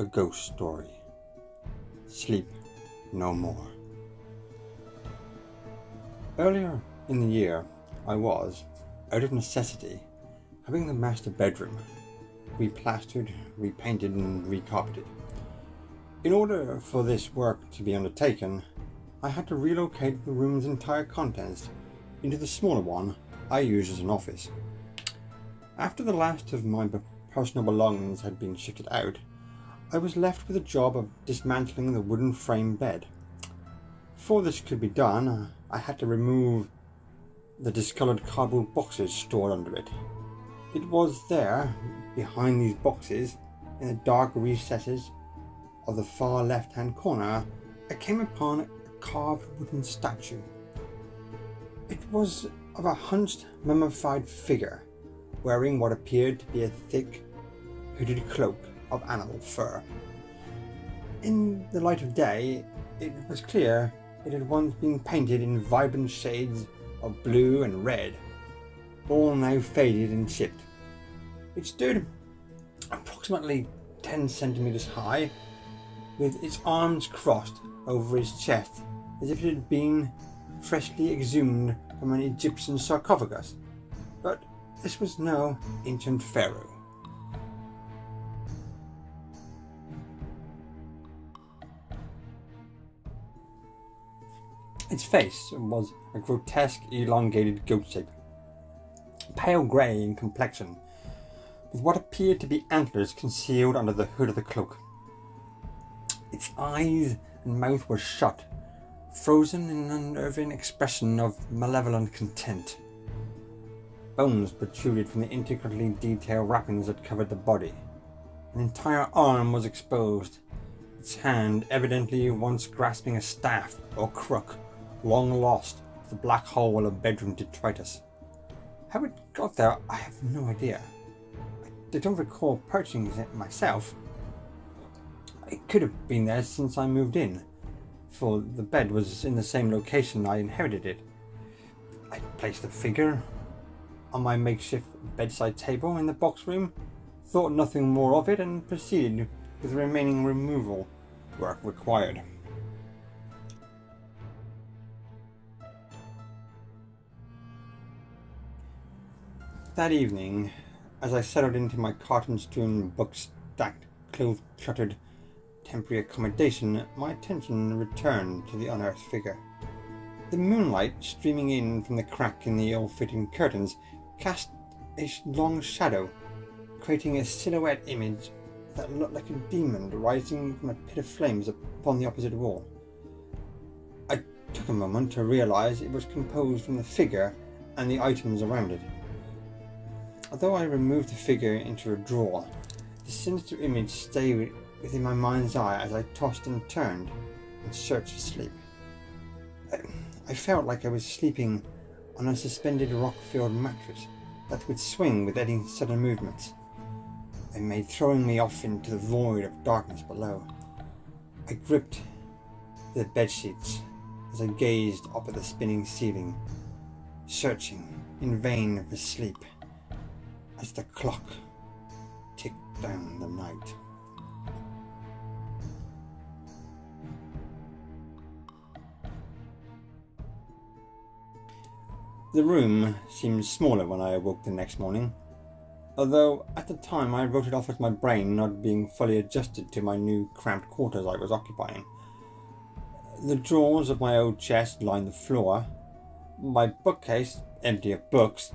A ghost story. Sleep no more. Earlier in the year, I was, out of necessity, having the master bedroom replastered, repainted and recarpeted. In order for this work to be undertaken, I had to relocate the room's entire contents into the smaller one I use as an office. After the last of my personal belongings had been shifted out, I was left with the job of dismantling the wooden frame bed. Before this could be done, I had to remove the discoloured cardboard boxes stored under it. It was there, behind these boxes, in the dark recesses of the far left-hand corner, I came upon a carved wooden statue. It was of a hunched, mummified figure, wearing what appeared to be a thick, hooded cloak of animal fur. In the light of day, it was clear it had once been painted in vibrant shades of blue and red, all now faded and chipped. It stood approximately 10 centimeters high, with its arms crossed over his chest as if it had been freshly exhumed from an Egyptian sarcophagus. But this was no ancient pharaoh. Its face was a grotesque, elongated goat shape, pale grey in complexion, with what appeared to be antlers concealed under the hood of the cloak. Its eyes and mouth were shut, frozen in an unnerving expression of malevolent content. Bones protruded from the intricately detailed wrappings that covered the body. An entire arm was exposed, its hand evidently once grasping a staff or crook, long lost to the black hole of bedroom detritus. How it got there, I have no idea. I don't recall purchasing it myself. It could have been there since I moved in, for the bed was in the same location I inherited it. I placed the figure on my makeshift bedside table in the box room, thought nothing more of it, and proceeded with the remaining removal work required. That evening, as I settled into my carton-strewn, book-stacked, clothes-cluttered temporary accommodation, my attention returned to the unearthed figure. The moonlight streaming in from the crack in the ill-fitting curtains cast a long shadow, creating a silhouette image that looked like a demon rising from a pit of flames upon the opposite wall. I took a moment to realize it was composed from the figure and the items around it. Although I removed the figure into a drawer, the sinister image stayed within my mind's eye as I tossed and turned in search of sleep. I felt like I was sleeping on a suspended rock-filled mattress that would swing with any sudden movements I made, throwing me off into the void of darkness below. I gripped the bedsheets as I gazed up at the spinning ceiling, searching in vain for sleep as the clock ticked down the night. The room seemed smaller when I awoke the next morning, although at the time I wrote it off as my brain not being fully adjusted to my new cramped quarters I was occupying. The drawers of my old chest lined the floor. My bookcase, empty of books,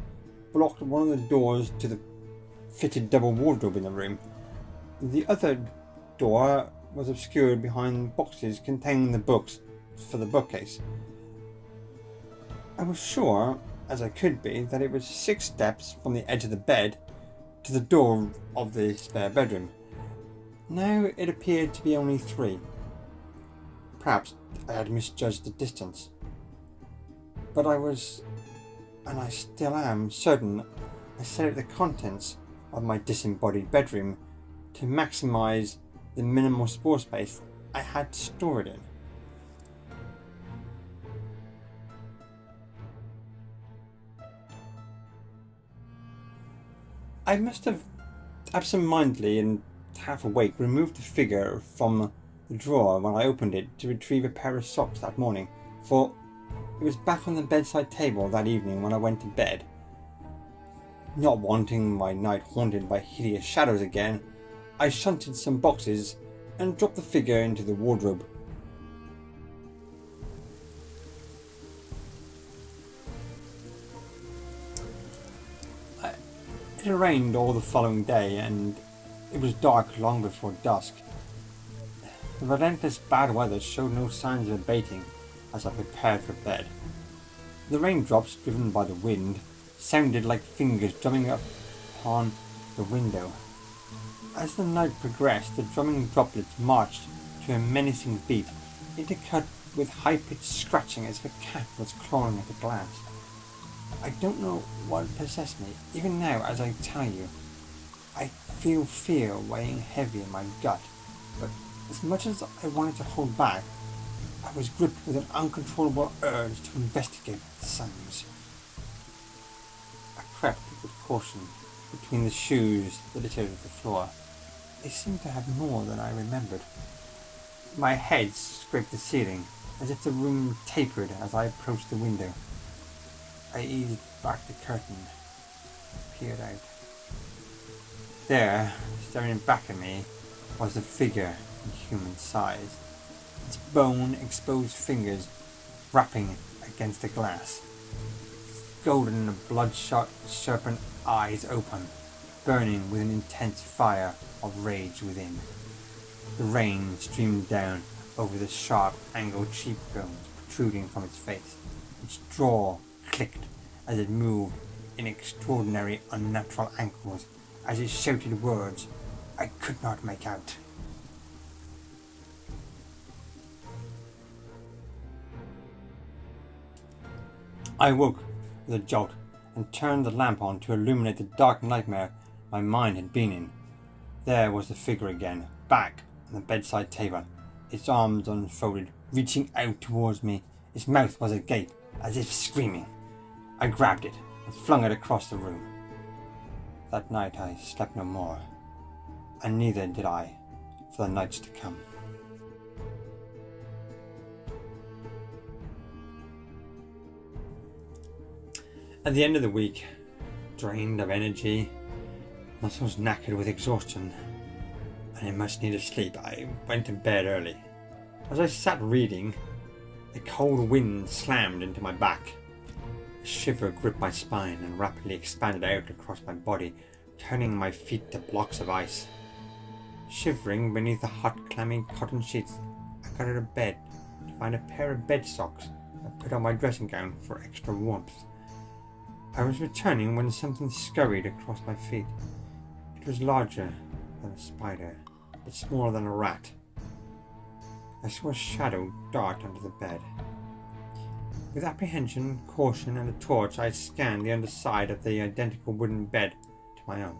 blocked one of the doors to the fitted double wardrobe in the room. The other door was obscured behind boxes containing the books for the bookcase. I was sure, as I could be, that it was 6 steps from the edge of the bed to the door of the spare bedroom. Now it appeared to be only 3. Perhaps I had misjudged the distance. But I was, and I still am, certain I set out the contents of my disembodied bedroom to maximize the minimal spare space I had to store it in. I must have absent-mindedly and half awake, removed the figure from the drawer when I opened it to retrieve a pair of socks that morning, for it was back on the bedside table that evening when I went to bed. Not wanting my night haunted by hideous shadows again, I shunted some boxes and dropped the figure into the wardrobe. It rained all the following day, and it was dark long before dusk. The relentless bad weather showed no signs of abating as I prepared for bed. The raindrops, driven by the wind, sounded like fingers drumming upon the window. As the night progressed, the drumming droplets marched to a menacing beat, intercut with high-pitched scratching as if a cat was clawing at the glass. I don't know what possessed me. Even now, as I tell you, I feel fear weighing heavy in my gut, but as much as I wanted to hold back, I was gripped with an uncontrollable urge to investigate the sounds. I crept with caution between the shoes that littered the floor. They seemed to have more than I remembered. My head scraped the ceiling, as if the room tapered as I approached the window. I eased back the curtain, peered out. There, staring back at me, was the figure in human size, its bone-exposed fingers rapping against the glass, golden bloodshot serpent eyes open, burning with an intense fire of rage within. The rain streamed down over the sharp angled cheekbones protruding from its face. Its jaw clicked as it moved in extraordinary unnatural angles as it shouted words I could not make out. I woke with a jolt and turned the lamp on to illuminate the dark nightmare my mind had been in. There was the figure again, back on the bedside table, its arms unfolded, reaching out towards me. Its mouth was agape, as if screaming. I grabbed it and flung it across the room. That night I slept no more, and neither did I for the nights to come. At the end of the week, drained of energy, muscles knackered with exhaustion, and in much need of sleep, I went to bed early. As I sat reading, a cold wind slammed into my back. A shiver gripped my spine and rapidly expanded out across my body, turning my feet to blocks of ice. Shivering beneath the hot, clammy cotton sheets, I got out of bed to find a pair of bed socks and put on my dressing gown for extra warmth. I was returning when something scurried across my feet. It was larger than a spider, but smaller than a rat. I saw a shadow dart under the bed. With apprehension, caution, and a torch, I scanned the underside of the identical wooden bed to my own.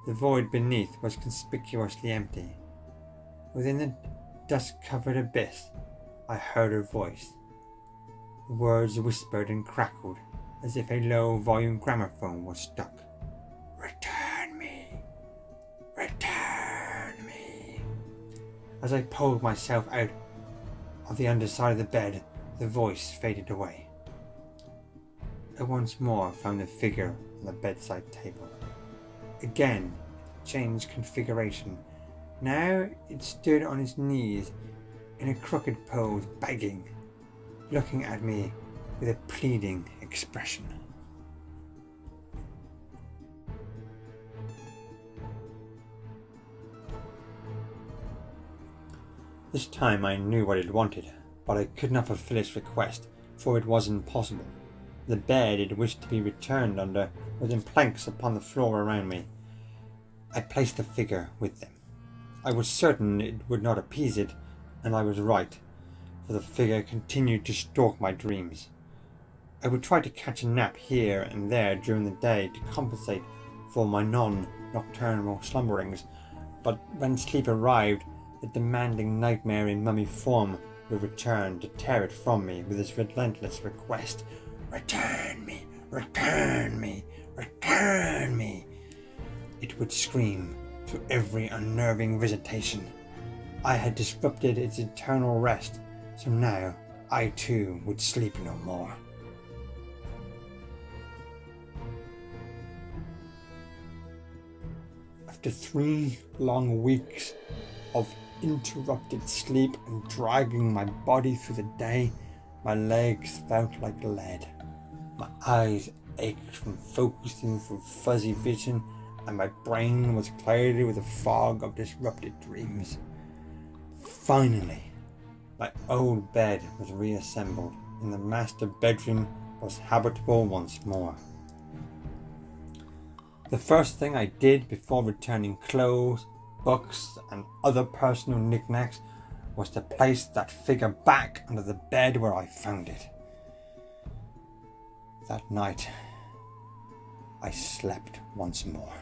The void beneath was conspicuously empty. Within the dust-covered abyss, I heard her voice. The words whispered and crackled, as if a low-volume gramophone was stuck. Return me! Return me! As I pulled myself out of the underside of the bed, the voice faded away. I once more found the figure on the bedside table. Again, it changed configuration. Now it stood on its knees in a crooked pose, begging, looking at me with a pleading expression. This time I knew what it wanted, but I could not fulfill its request, for it was impossible. The bed it wished to be returned under was in planks upon the floor around me. I placed the figure with them. I was certain it would not appease it, and I was right, for the figure continued to stalk my dreams. I would try to catch a nap here and there during the day to compensate for my non-nocturnal slumberings, but when sleep arrived, the demanding nightmare in mummy form would return to tear it from me with its relentless request. Return me! Return me! Return me! It would scream through every unnerving visitation. I had disrupted its eternal rest, so now I too would sleep no more. After 3 long weeks of interrupted sleep and dragging my body through the day, my legs felt like lead. My eyes ached from focusing through fuzzy vision, and my brain was clouded with a fog of disrupted dreams. Finally, my old bed was reassembled, and the master bedroom was habitable once more. The first thing I did before returning clothes, books, and other personal knickknacks was to place that figure back under the bed where I found it. That night, I slept once more.